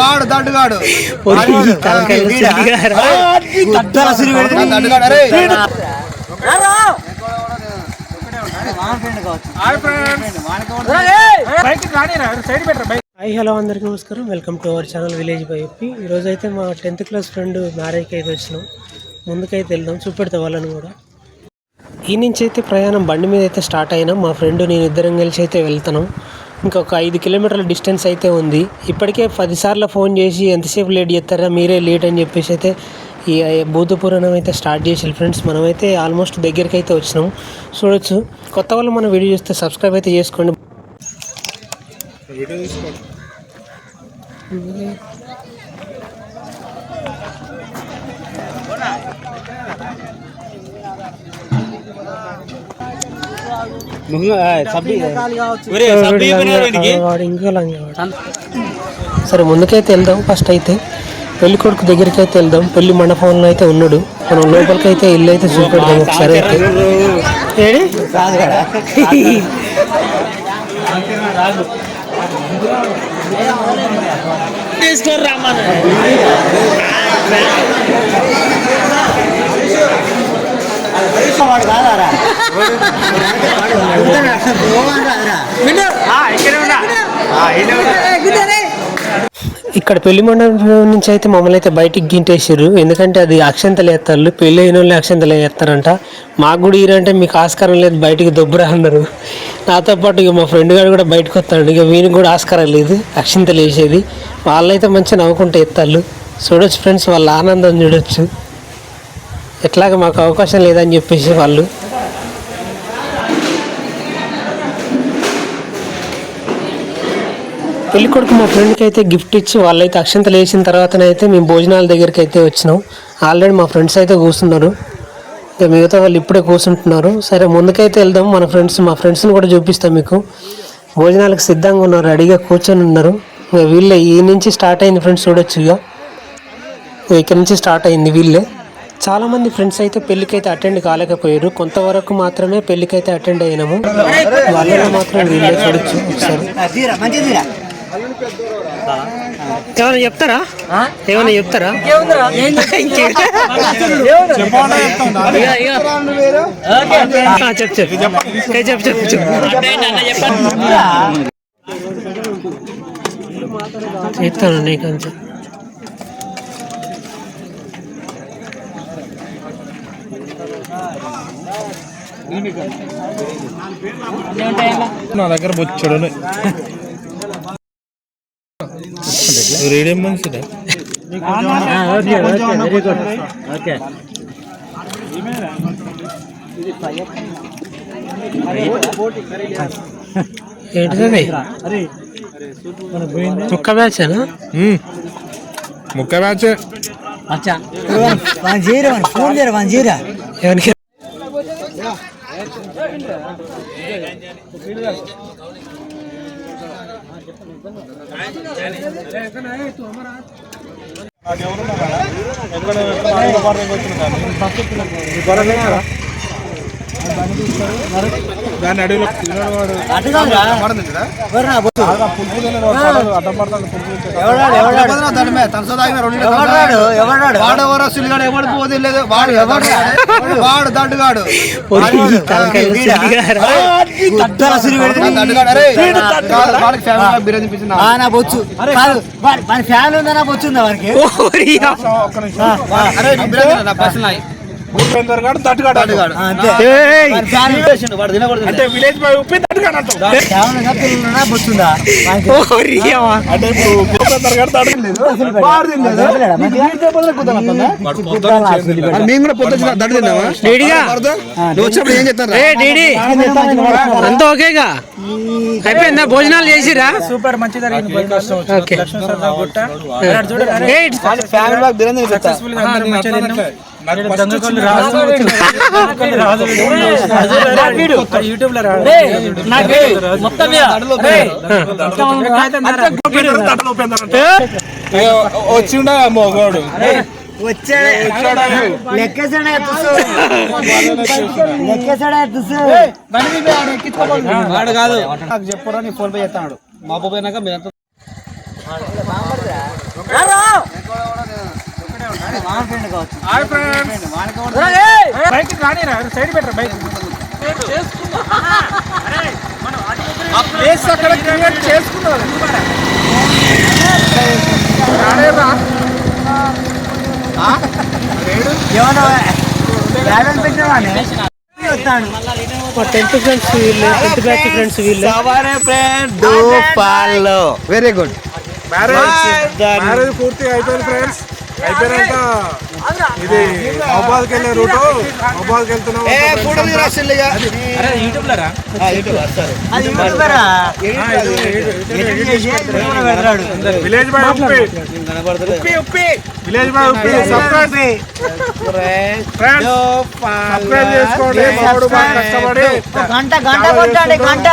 వాడు దండుగాడు hi hello అందరికీ నమస్కారం. Welcome to our channel village by చెప్పి. ఈరోజు అయితే మా 10th క్లాస్ ఫ్రెండ్ మ్యారేజ్కి అయితే వచ్చినాం. ముందుకైతే వెళ్దాం, చూపెడతా వాళ్ళని కూడా. ఈ నుంచి అయితే ప్రయాణం బండి మీద అయితే స్టార్ట్ అయినాం. మా ఫ్రెండ్ నేను ఇద్దరం కలిసి అయితే వెళ్తున్నాం. ఇంకొక 5 కిలోమీటర్ల డిస్టెన్స్ అయితే ఉంది. ఇప్పటికే 10 సార్లు ఫోన్ చేసి ఎంతసేపు లేట్ చేస్తారా, మీరే లేట్ అని చెప్పేసి అయితే ఈ భూత పురాణం అయితే స్టార్ట్ చేసారు ఫ్రెండ్స్. మనమైతే ఆల్మోస్ట్ దగ్గరికి అయితే వచ్చినాం. చూడొచ్చు. కొత్త వాళ్ళు మన వీడియో చూస్తే సబ్స్క్రైబ్ అయితే చేసుకోండి. సరే ముందుకైతే వెళ్దాం. ఫస్ట్ అయితే పెళ్లి కొడుకు దగ్గరికి అయితే వెళ్దాం. పెళ్లి మండపంలో అయితే ఉన్నాడు. మనం లోపలికి అయితే ఇల్లు అయితే చూపెడదాం ఒకసారి అయితే. ఇక్కడ పెళ్లి మండపం నుంచి అయితే మమ్మల్ని అయితే బయటికి గింటేసారు. ఎందుకంటే అది అక్షంతలు వేస్తారు. పెళ్ళి అయిన వాళ్ళు అక్షంతలు వేస్తారంట. మాకు కూడా ఈరంటే మీకు ఆస్కారం లేదు, బయటికి దొబ్బురా అన్నారు. నాతో పాటు ఇక మా ఫ్రెండ్ గారు కూడా బయటకు వస్తాడు. ఇక వీనికి కూడా ఆస్కారం లేదు అక్షంతలు వేసేది. వాళ్ళైతే మంచిగా నవ్వుకుంటే ఎత్తాళ్ళు. చూడొచ్చు ఫ్రెండ్స్, వాళ్ళ ఆనందం చూడొచ్చు. ఎట్లాగ మాకు అవకాశం లేదని చెప్పేసి వాళ్ళు. పెళ్లి కొడుకు మా ఫ్రెండ్కి అయితే గిఫ్ట్ ఇచ్చి వాళ్ళైతే అక్షంతలు వేసిన తర్వాతనైతే మేము భోజనాల దగ్గరికి అయితే వచ్చినాం. ఆల్రెడీ మా ఫ్రెండ్స్ అయితే కూర్చున్నారు. ఇక మిగతా వాళ్ళు ఇప్పుడే కూర్చుంటున్నారు. సరే ముందుకైతే వెళ్దాం. మా ఫ్రెండ్స్ని కూడా చూపిస్తాం మీకు. భోజనాలకు సిద్ధంగా ఉన్నారు, రెడీగా కూర్చొని ఉన్నారు. ఇక వీళ్ళే ఈ నుంచి స్టార్ట్ అయింది ఫ్రెండ్స్. చూడొచ్చు. ఇక ఇక్కడ నుంచి స్టార్ట్ అయింది వీళ్ళే. చాలామంది ఫ్రెండ్స్ అయితే పెళ్ళికైతే అటెండ్ కాలేకపోయారు. కొంతవరకు మాత్రమే పెళ్ళికైతే అటెండ్ అయినాము. వాళ్ళలో మాత్రం వీళ్ళే. చూడొచ్చు ఒకసారి. ఏమైనా చెప్తారా? చెప్పు. చెప్తాను నీకంటే. నా దగ్గర బొచ్చడు రేడియం మనిషి. ఏంటిది? ముక్క బ్యాచేనా? ముక్క బ్యాచ్. ఎవరికి దాన్ని అడవిలో వాడు దండుగాడు ఫ్యాన్ ఉందా వచ్చిందా వారికి? అంటే విలేజ్ మేము కూడా పొద్దు దడ్డు తిన్నావా? నువ్వు వచ్చినప్పుడు ఏం చెప్తారా? అంతా ఓకేగా అయిపోయిందా? భోజనాలు చేసిరా? సూపర్ మంచి యూట్యూబ్ లో వచ్చి ఉండగా మోగోడు లెక్కేసాడే వాడు కాదు నాకు చెప్పురా నీ ఫోన్ పే చేస్తాడు మా అబ్బు పోయినాక మేము సైడ్ పెట్టరా బైక్ అక్కడ క్రియేట్ చేసుకున్నారు మా 10th ఫ్రెండ్స్ వీళ్ళు 10th బ్యాచ్ ఫ్రెండ్స్ వీళ్ళు వెరీ గుడ్ మ్యారేజ్ పూర్తిగా అయిపోయింది ఫ్రెండ్స్. అయిపోయినాక ఇది మొబైల్కి వెళ్ళే రూట్ మొబైల్కి వెళ్తున్నాం. Village boy Uppi village boy Uppi subscribe చేసుకోండి. మావాడు బాగా కష్టపడి గంట కొట్టాడు గంట